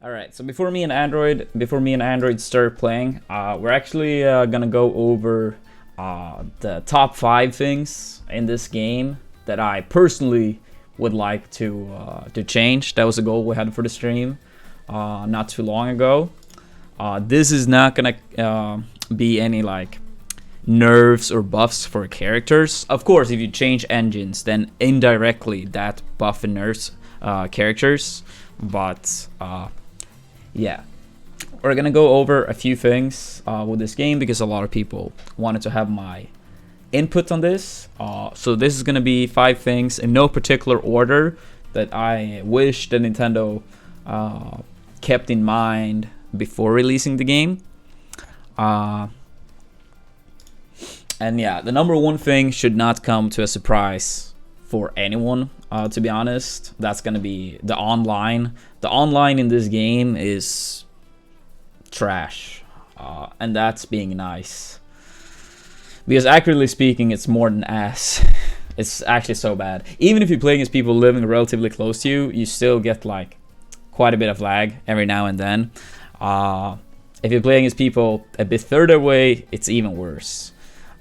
All right, so before me and Android start playing, we're actually gonna go over the top 5 things in this game that I personally would like to change. That was a goal we had for the stream not too long ago. This is not gonna be any like nerfs or buffs for characters. Of course, if you change engines, then indirectly that buff and nerfs characters, but yeah, we're gonna go over a few things with this game because a lot of people wanted to have my input on this. So this is gonna be 5 things in no particular order that I wish that Nintendo kept in mind before releasing the game. And yeah, the number one thing should not come to a surprise for anyone, to be honest. That's gonna be the online. The online in this game is trash, and that's being nice. Because accurately speaking, it's more than ass. It's actually so bad. Even if you're playing as people living relatively close to you, you still get like quite a bit of lag every now and then. If you're playing as people a bit further away, it's even worse.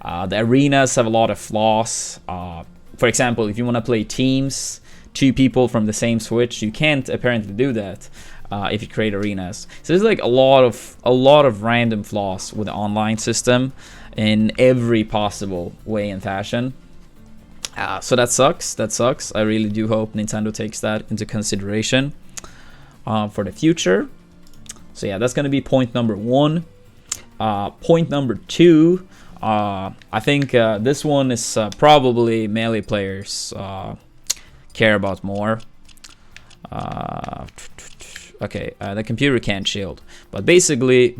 The arenas have a lot of flaws. For example, if you want to play teams, 2 people from the same Switch, you can't apparently do that if you create arenas. So there's like a lot of random flaws with the online system in every possible way and fashion. So that sucks. That sucks. I really do hope Nintendo takes that into consideration for the future. So yeah, that's gonna be point number 1. Point number 2. I think this one is probably melee players care about more. Okay, the computer can't shield, but basically,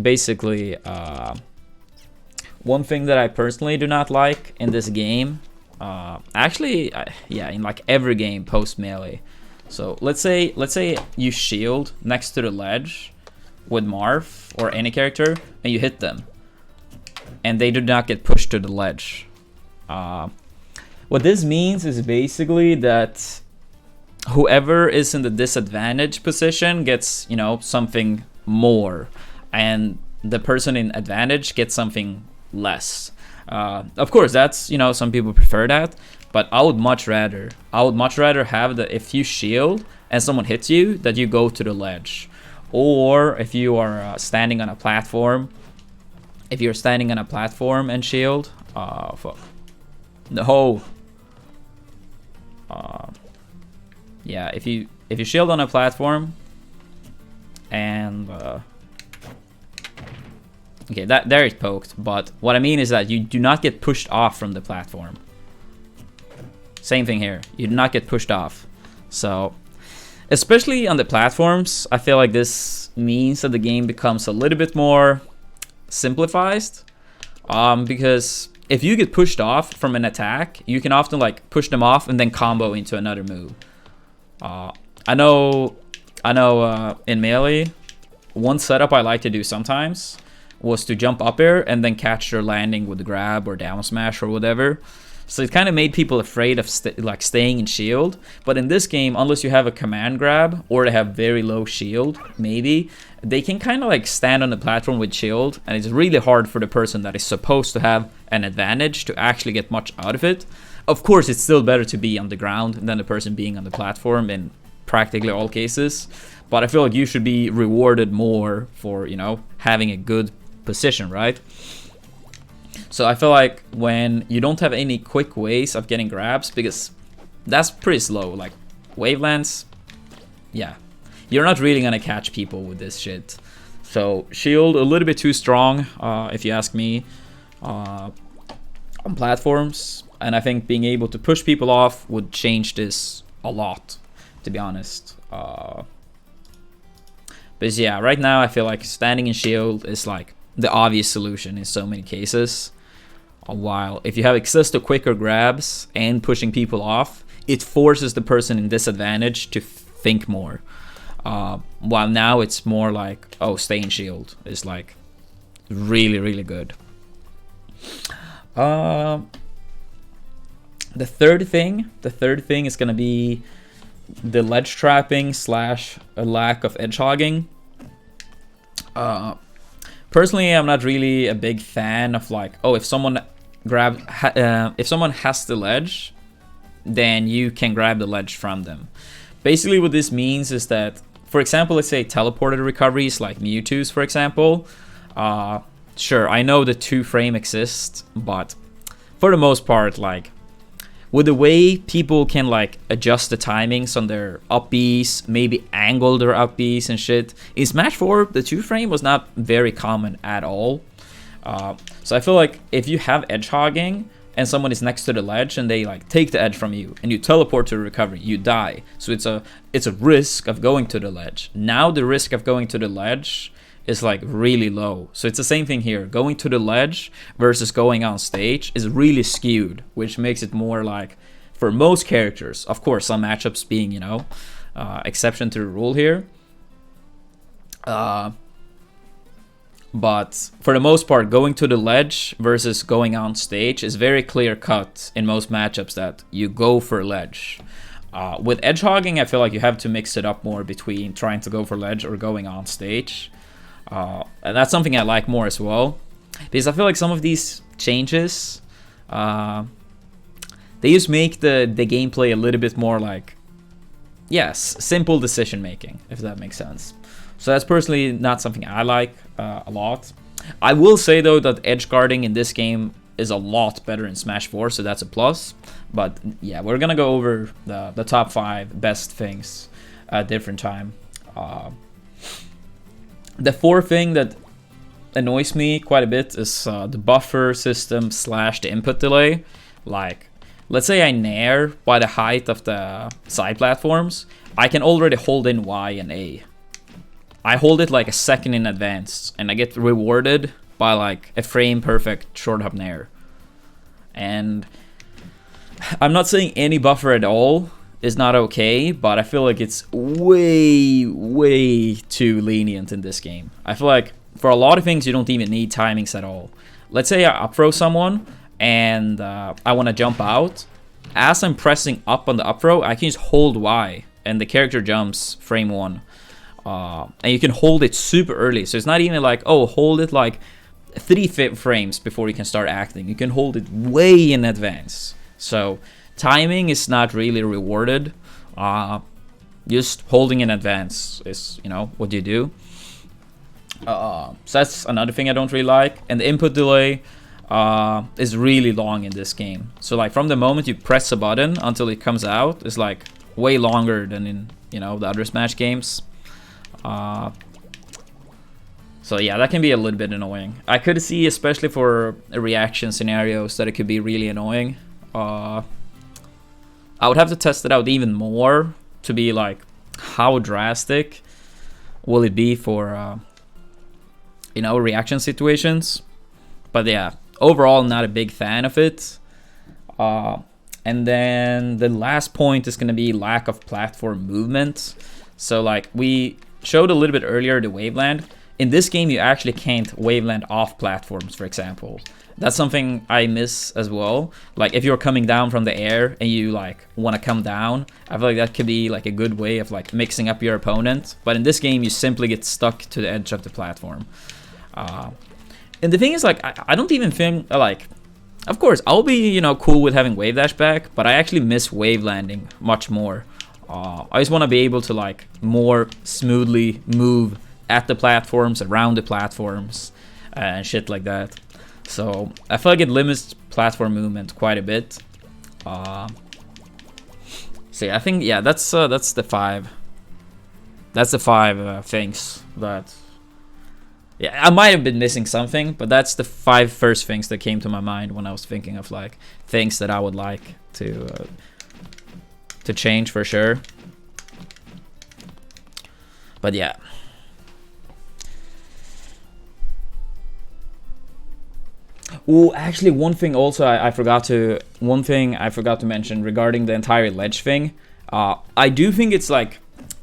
one thing that I personally do not like in this game, actually, yeah, in like every game post melee. So let's say you shield next to the ledge with Marth or any character, and you hit them, and they do not get pushed to the ledge. What this means is basically that whoever is in the disadvantaged position gets, you know, something more, and the person in advantage gets something less. Of course, that's, you know, some people prefer that, but I would much rather have that if you shield and someone hits you, that you go to the ledge, or if you are standing on a platform. If you're standing on a platform and shield, yeah, if you shield on a platform and okay, that there is poked, but what I mean is that you do not get pushed off from the platform. Same thing here, you do not get pushed off. So especially on the platforms, I feel like this means that the game becomes a little bit more simplified, because if you get pushed off from an attack, you can often like push them off and then combo into another move. I know in melee, one setup I like to do sometimes was to jump up air and then catch their landing with the grab or down smash or whatever. So it kind of made people afraid of staying in shield. But in this game, unless you have a command grab or they have very low shield, maybe, they can kind of like stand on the platform with shield, and it's really hard for the person that is supposed to have an advantage to actually get much out of it. Of course, it's still better to be on the ground than the person being on the platform in practically all cases. But I feel like you should be rewarded more for, you know, having a good position, right? So I feel like when you don't have any quick ways of getting grabs, because that's pretty slow, like wavelengths, yeah, you're not really gonna catch people with this shit. So shield a little bit too strong, if you ask me, on platforms, and I think being able to push people off would change this a lot, to be honest. But yeah, right now I feel like standing in shield is like the obvious solution in so many cases. While if you have access to quicker grabs and pushing people off, it forces the person in disadvantage to think more. While now it's more like, oh, stay in shield is like really, really good. The third thing is gonna be the ledge trapping / a lack of edge hogging. Personally, I'm not really a big fan of like, oh, if someone if someone has the ledge, then you can grab the ledge from them. Basically, what this means is that, for example, let's say teleported recoveries like Mewtwo's, for example. Sure, I know the 2-frame exists, but for the most part, like, with the way people can like adjust the timings on their up Bs, maybe angle their up Bs and shit, in Smash 4, the 2-frame was not very common at all. So I feel like if you have edge hogging and someone is next to the ledge and they like take the edge from you and you teleport to the recovery, you die. So it's a risk of going to the ledge. Now the risk of going to the ledge is like really low. So it's the same thing here. Going to the ledge versus going on stage is really skewed, which makes it more like, for most characters, of course, some matchups being, you know, exception to the rule here. But for the most part, going to the ledge versus going on stage is very clear cut in most matchups that you go for ledge. With edge hogging, I feel like you have to mix it up more between trying to go for ledge or going on stage. And that's something I like more as well, because I feel like some of these changes, they just make the gameplay a little bit more like, yes, simple decision making, if that makes sense. So that's personally not something I like a lot. I will say though that edge guarding in this game is a lot better in Smash 4, so that's a plus. But yeah, we're gonna go over the top 5 best things at a different time. The 4th thing that annoys me quite a bit is the buffer system / the input delay. Like, let's say I nair by the height of the side platforms, I can already hold in Y and A. I hold it like a second in advance, and I get rewarded by like a frame perfect short hop nair. And I'm not saying any buffer at all is not okay, but I feel like it's way too lenient in this game. I feel like for a lot of things you don't even need timings at all. Let's say I up throw someone and I want to jump out. As I'm pressing up on the up throw, I can just hold Y and the character jumps frame 1. And you can hold it super early, so it's not even like, oh, hold it like 3 frames before you can start acting. You can hold it way in advance. So timing is not really rewarded. Just holding in advance is, you know, what you do. So that's another thing I don't really like. And the input delay is really long in this game. So like from the moment you press a button until it comes out is like way longer than in, you know, the other Smash games. So yeah, that can be a little bit annoying. I could see, especially for reaction scenarios, that it could be really annoying. I would have to test it out even more to be like, how drastic will it be for, you know, reaction situations. But yeah, overall, not a big fan of it. And then the last point is going to be lack of platform movement. So like we showed a little bit earlier, the waveland. In this game, you actually can't waveland off platforms, for example. That's something I miss as well. Like if you're coming down from the air and you like want to come down, I feel like that could be like a good way of like mixing up your opponent. But in this game, you simply get stuck to the edge of the platform. And the thing is, like, I don't even think, like, of course, I'll be, you know, cool with having wave dash back, but I actually miss wave landing much more. I just want to be able to like more smoothly move at the platforms, around the platforms, and shit like that. So I feel like it limits platform movement quite a bit. So yeah, I think that's the 5. That's the 5 things that. Yeah, I might have been missing something, but that's the 5 first things that came to my mind when I was thinking of like things that I would like to change for sure. But yeah. Oh, actually, one thing also I forgot to mention regarding the entire ledge thing. I do think it's like,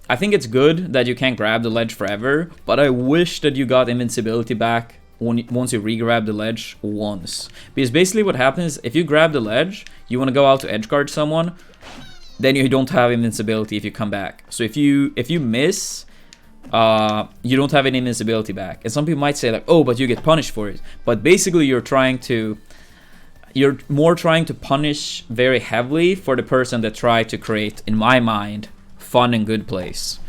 I think it's good that you can't grab the ledge forever, but I wish that you got invincibility back once you re-grab the ledge once. Because basically what happens, if you grab the ledge, you want to go out to edge guard someone, then you don't have invincibility if you come back. So if you miss, you don't have any invincibility back. And some people might say like, oh, but you get punished for it. But basically you're more trying to punish very heavily for the person that tried to create, in my mind, fun and good plays.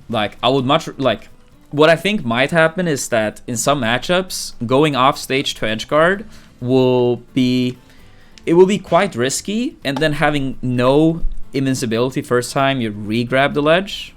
Like, I would much, like, what I think might happen is that in some matchups, going off stage to edgeguard will be quite risky, and then having no invincibility first time you re-grab the ledge,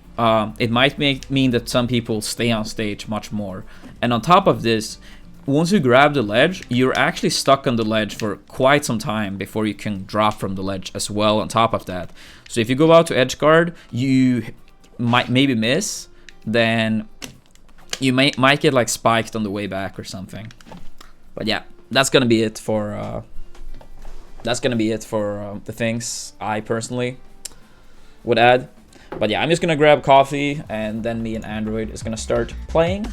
it might mean that some people stay on stage much more. And on top of this, once you grab the ledge, you're actually stuck on the ledge for quite some time before you can drop from the ledge as well on top of that. So if you go out to edgeguard, you might maybe miss, then you might get like spiked on the way back or something. But yeah, that's gonna be it for the things I personally would add. But yeah, I'm just gonna grab coffee, and then me and Android is gonna start playing.